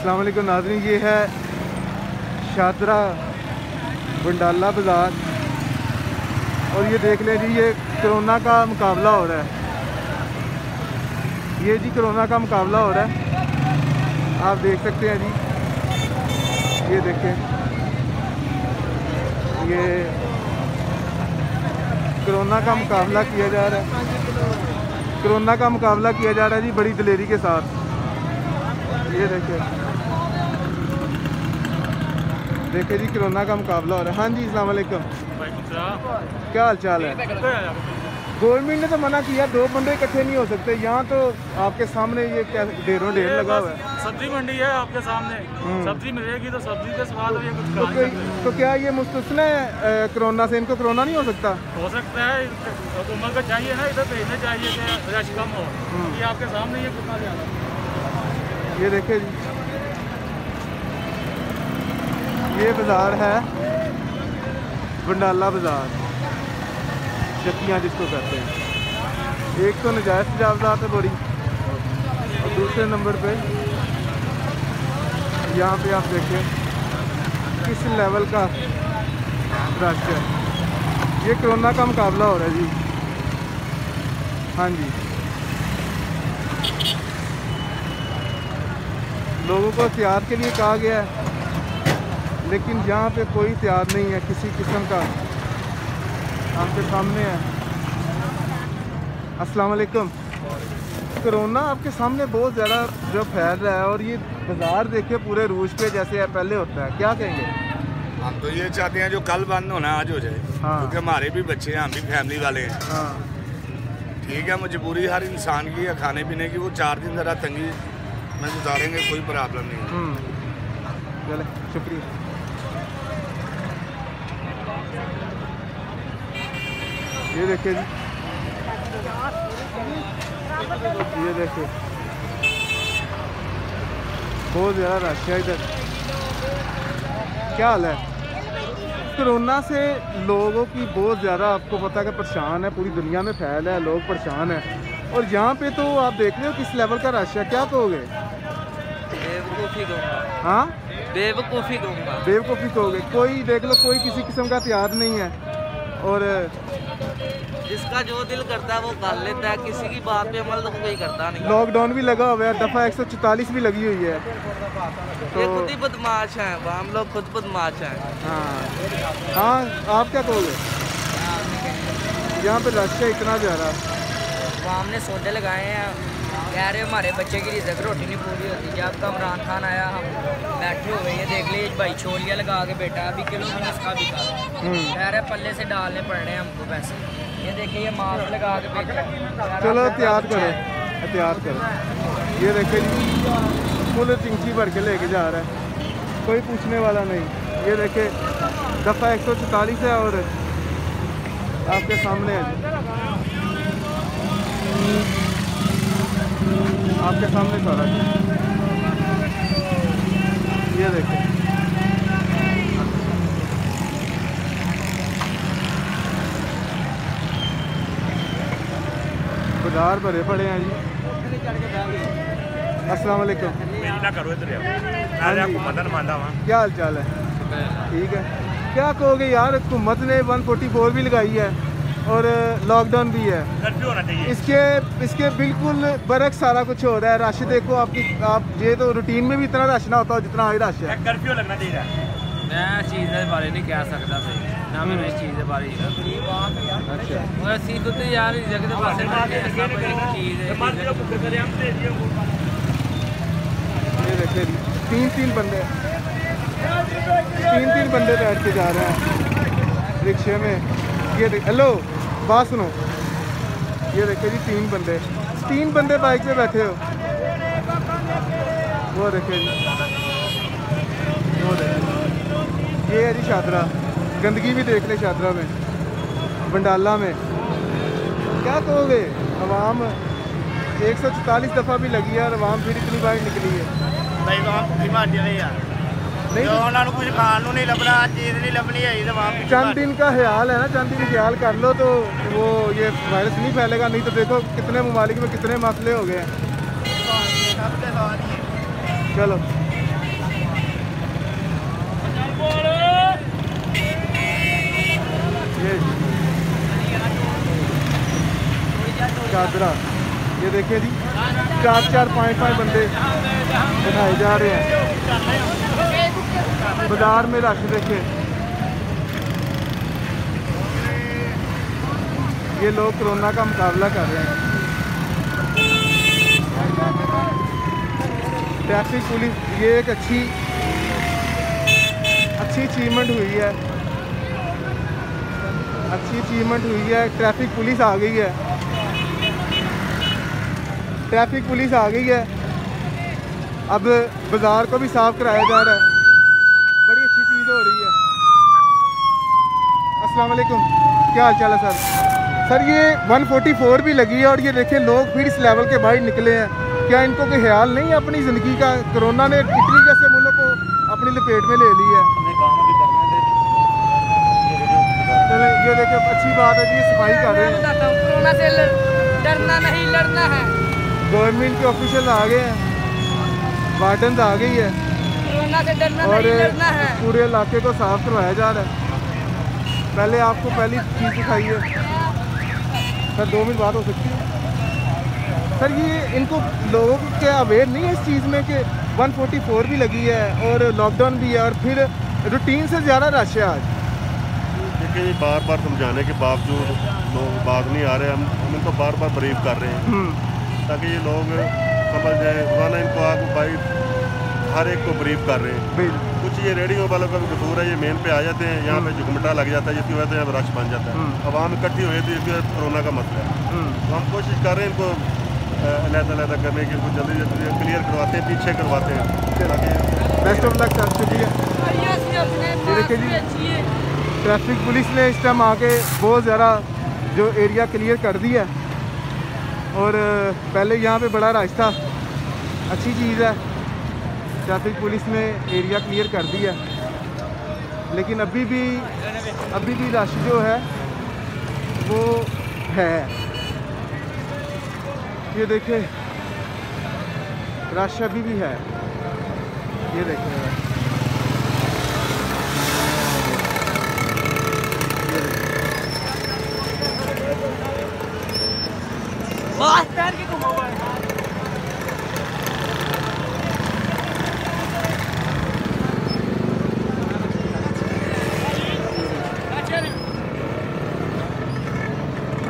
अस्सलाम वालेकुम नाज़रीन, ये है शादरा बंडाला बाज़ार और ये देख लें जी, ये कोरोना का मुकाबला हो रहा है। ये जी कोरोना का मुकाबला हो रहा है, आप देख सकते हैं जी। ये देखें, ये कोरोना का मुकाबला किया जा रहा है, कोरोना का मुकाबला किया जा रहा है जी बड़ी दिलेरी के साथ। ये देखें जी कोरोना का मुकाबला हो रहा है। हाँ जी, अस्सलाम वालेकुम, क्या हाल चाल है? गवर्नमेंट ने तो मना किया, 2 बंदे इकट्ठे नहीं हो सकते। यहाँ तो आपके सामने ये क्या ढेरों ढेर लगा हुआ है। सब्जी मंडी है आपके सामने, सब्जी मिलेगी तो सब्जी के स्वाद ये कुछ तो क्या ये मुस्तस्ना है कोरोना से? इनको कोरोना नहीं हो सकता? हो सकता है, हुकूमत को चाहिए ना, इधर भेजने चाहिए कि रश कम हो। ये आपके सामने ये कितना ज़्यादा। ये देखिए जी, ये बाज़ार है बंडाला बाज़ार, शक्तियाँ जिसको कहते हैं। एक तो नजायज़ तजावज़ात है बड़ी, और दूसरे नंबर पे यहाँ पे आप देखें किस लेवल का रश है। ये कोरोना का मुकाबला हो रहा है जी। हाँ जी, लोगों को एहतियात के लिए कहा गया है, लेकिन यहाँ पे कोई एहतियात नहीं है किसी किस्म का। आपके सामने है। अस्सलाम वालेकुम। कोरोना आपके सामने बहुत ज़्यादा जो फैल रहा है, और ये बाज़ार देखे पूरे रूज पे जैसे है पहले होता है, क्या कहेंगे? हम तो ये चाहते हैं जो कल बंद होना आज हो जाए। हाँ। क्योंकि हमारे भी बच्चे हैं, हम भी फैमिली वाले हैं। हाँ ठीक है, मजबूरी हर इंसान की है खाने पीने की। वो 4 दिन ज़रा तंगी में गुजारेंगे, कोई प्रॉब्लम नहीं है। चले, शुक्रिया। ये देखिए जी, ये देखिए बहुत ज़्यादा रश है इधर। क्या हाल है? कोरोना से लोगों की बहुत ज़्यादा, आपको पता है कि परेशान है, पूरी दुनिया में फैल है, लोग परेशान हैं। और यहाँ पे तो आप देख रहे हो किस लेवल का रश है। क्या कहोगे? बेवकूफ़ी कहूँगा। हाँ, बेवकूफ़ी कहूँगा। बेवकूफ़ी कहोगे? कोई देख लो, कोई किसी किस्म का एहतियात नहीं है, और जिसका जो दिल करता है वो कर लेता है, किसी की बात पे अमल तो कोई करता नहीं। लॉकडाउन भी लगा हुआ है, दफ़ा 144 भी लगी हुई है। तो ये खुद ही बदमाश हैं, हम लोग खुद बदमाश हैं। हाँ हाँ, आप क्या कहोगे? यहाँ पे रश है इतना ज़्यादा। आवाम ने सौदे लगाए हैं, कह रहे हमारे बच्चे की रिज़्क रोटी नहीं पूरी होती। जब इमरान खान आया, हम बैठे हुए, ये देख लीजिए भाई छोलिया लगा के बैठा, अभी किलो में उसका भी कह रहे पल्ले से डालने पड़ रहे हैं हमको पैसे। ये देखिए, ये मास्क लगा के बैठा। चलो एहतियात करो, एहतियात करो। ये देखिए जी, फुल चिंची भर के लेके जा रहा है, कोई पूछने वाला नहीं। ये देखिए दफ़ा 144 है, और आपके सामने है जी, आपके सामने सारा जी। ये देखिए, बाजार भरे पड़े हैं जी। अस्सलाम वालेकुम। क्या हाल चाल है? ठीक है। क्या कहोगे यार, हुकूमत ने 144 भी लगाई है और लॉकडाउन भी है, इसके बिल्कुल बरक्स सारा कुछ हो रहा है। रश देखो आप ये तो रूटीन में भी इतना रश ना होता हो जितना आज रश है। कर्फ्यू लगना चाहिए। मैं चीज़ के बारे नहीं कह सकता ना, मैं इस चीज़ के बारे अच्छा, ਅਸੀਂ खुद यार इस जगह के पास ये देखिए 3 बंदे बैठ के जा रहे हैं रिक्शे में। ये हेलो, बात सुनो। ये देखिए जी, 3 बंदे बाइक पे बैठे हो। वो देखिए जी, वो देखिए, ये है जी शादरा। गंदगी भी देख ले शादरा में, बंडाला में। क्या कहोगे? आवाम 144 दफ़ा भी लगी है, और आवाम फिर इतनी बार निकली है। भाई नहीं, कुछ खाने नहीं लभना, चीज़ नहीं लभनी है। चंद दिन का ख्याल है ना, चंद दिन ख्याल कर लो तो वो ये वायरस नहीं फैलेगा। नहीं तो देखो कितने ममालिक में कितने मसले हो गए हैं। चलो। चादरा। ये देखिए जी 4-4, 5-5 बंदे बिठाए जा रहे हैं। बाजार में रश देखे, ये लोग कोरोना का मुकाबला कर रहे हैं। ट्रैफिक पुलिस, ये एक अच्छी अचीवमेंट हुई है, अच्छी अचीवमेंट हुई है। ट्रैफिक पुलिस आ गई है, ट्रैफिक पुलिस आ गई है। अब बाज़ार को भी साफ़ कराया जा रहा है, बड़ी अच्छी चीज़ हो रही है। अस्सलाम वालेकुम, क्या हाल चाल है सर? सर ये 144 भी लगी है और ये देखिए लोग फिर इस लेवल के बाहर निकले हैं। क्या इनको कोई ख्याल नहीं है अपनी ज़िंदगी का? कोरोना ने इटली जैसे मुल्क को अपनी लपेट में ले ली है। चले ये देखिए अच्छी बात है जी, सफाई कर रहे हैं। कोरोना से डरना नहीं, लड़ना है। गवर्नमेंट के ऑफिशियल आ गए हैं, वार्डन आ गई है कोरोना से डरना और नहीं, लड़ना है। पूरे इलाके को साफ करवाया जा रहा है। पहले आपको पहली चीज़ दिखाई है सर, 2 मिनट बात हो सकती है सर? ये इनको लोगों के अवेयर नहीं है इस चीज़ में कि 144 भी लगी है और लॉकडाउन भी है और फिर रूटीन से ज़्यादा रश है आज। देखिए बार बार समझाने के बावजूद लोग बात नहीं आ रहे। हम इनको बार बार ब्रीफ कर रहे हैं ताकि ये लोग समझ जाए। रोजाना इनको आगे भाई हर एक को ब्रीफ कर रहे हैं। कुछ ये रेडियो वालों का भी कसूर है, ये मेन पे आ जाते हैं, यहाँ पे झुमटा लग जाता है जिसकी वजह से यहाँ रश बन जाता है। आवाम इकट्ठी हुई थी, इसकी वजह से कोरोना का मसला है। तो हम कोशिश कर रहे हैं इनको अलग-अलग करने की, कुछ जल्दी जल्दी क्लियर करवाते हैं, पीछे करवाते हैं। बेस्ट ऑफ लक सर, शुक्रिया। देखिए जी ट्रैफिक पुलिस ने इस टाइम आके बहुत ज़्यादा जो एरिया क्लियर कर दिया और पहले यहाँ पे बड़ा रश था। अच्छी चीज़ है, ट्रैफिक पुलिस ने एरिया क्लियर कर दिया, लेकिन अभी भी रश जो है वो है। ये देखिए रश अभी भी है, ये देखिए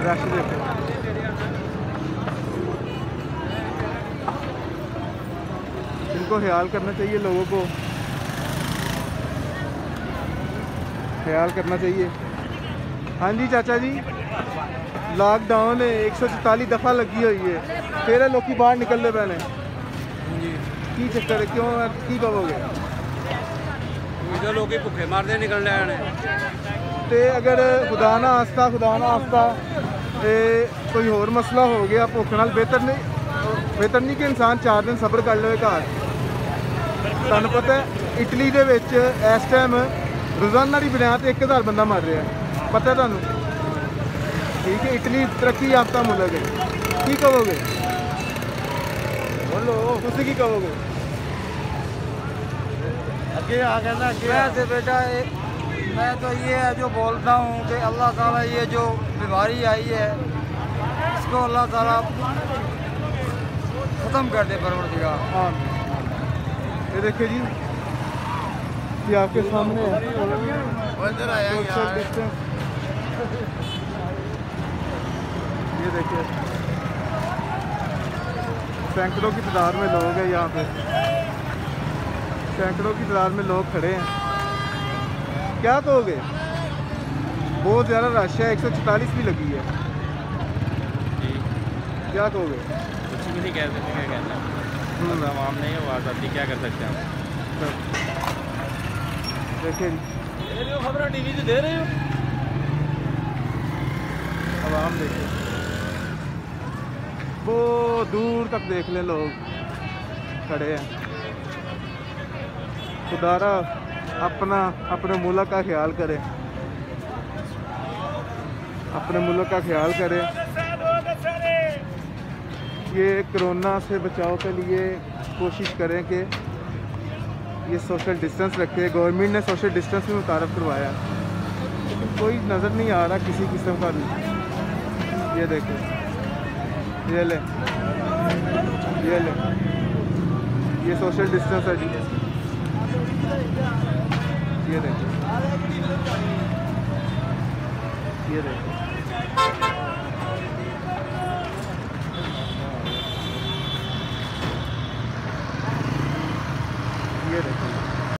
रश देखो। इनको ख्याल करना चाहिए, लोगों को ख्याल करना चाहिए। हाँ जी चाचा जी, लॉकडाउन 144 दफ़ा लगी हुई है, फिर लोग बाहर निकलने पैने की चक्कर है? क्यों की कहोगे? लोग भुखे मारते निकलने आने। तो अगर खुदा ना आस्ता कोई होर मसला हो गया, भुख नाल बेहतर नहीं कि इंसान 4 दिन सब्र कर ले घर। तुहानू पता है इटली दे विच इस टाइम रोज़ाना की बुनियाद 1000 बंदा मर रहा है, पता है तुहानू? ठीक है, इटली तरक्की याफ्ता मुल्क है। की कहोगे? बोलो तुसीं की कहोगे? अगे आ गया ना अगे बेटा मैं तो ये है जो बोलता हूँ कि अल्लाह ताला ये जो बीमारी आई है इसको अल्लाह ताला ख़त्म कर दे परवरदिगार। हाँ ये देखिए जी, ये आपके सामने है। सोशल डिस्टेंस, ये देखिए सैकड़ों की तादाद में लोग हैं यहाँ पे, सैकड़ों की तादाद में लोग खड़े हैं। क्या कहोगे? बहुत ज़्यादा रश है, 144 भी लगी है जी। क्या कहोगे? कुछ भी नहीं कह सकते, क्या कहना आवाम नहीं आवाज़ आती, क्या कर सकते हैं हम? देखिए जो खबर टीवी से दे रहे हो, आवाम देखिए, वो दूर तक देख ले लोग खड़े हैं। खुदारा अपने मुल्क का ख्याल करें, अपने मुल्क का ख्याल करें। ये कोरोना से बचाव के लिए कोशिश करें कि ये सोशल डिस्टेंस रखें। गवर्नमेंट ने सोशल डिस्टेंस भी मुतारफ़ करवाया, लेकिन कोई नज़र नहीं आ रहा किसी किस्म का भी। ये देखो ये ले, ये ले, ये सोशल डिस्टेंस है जी। ये देखो, ये देखो।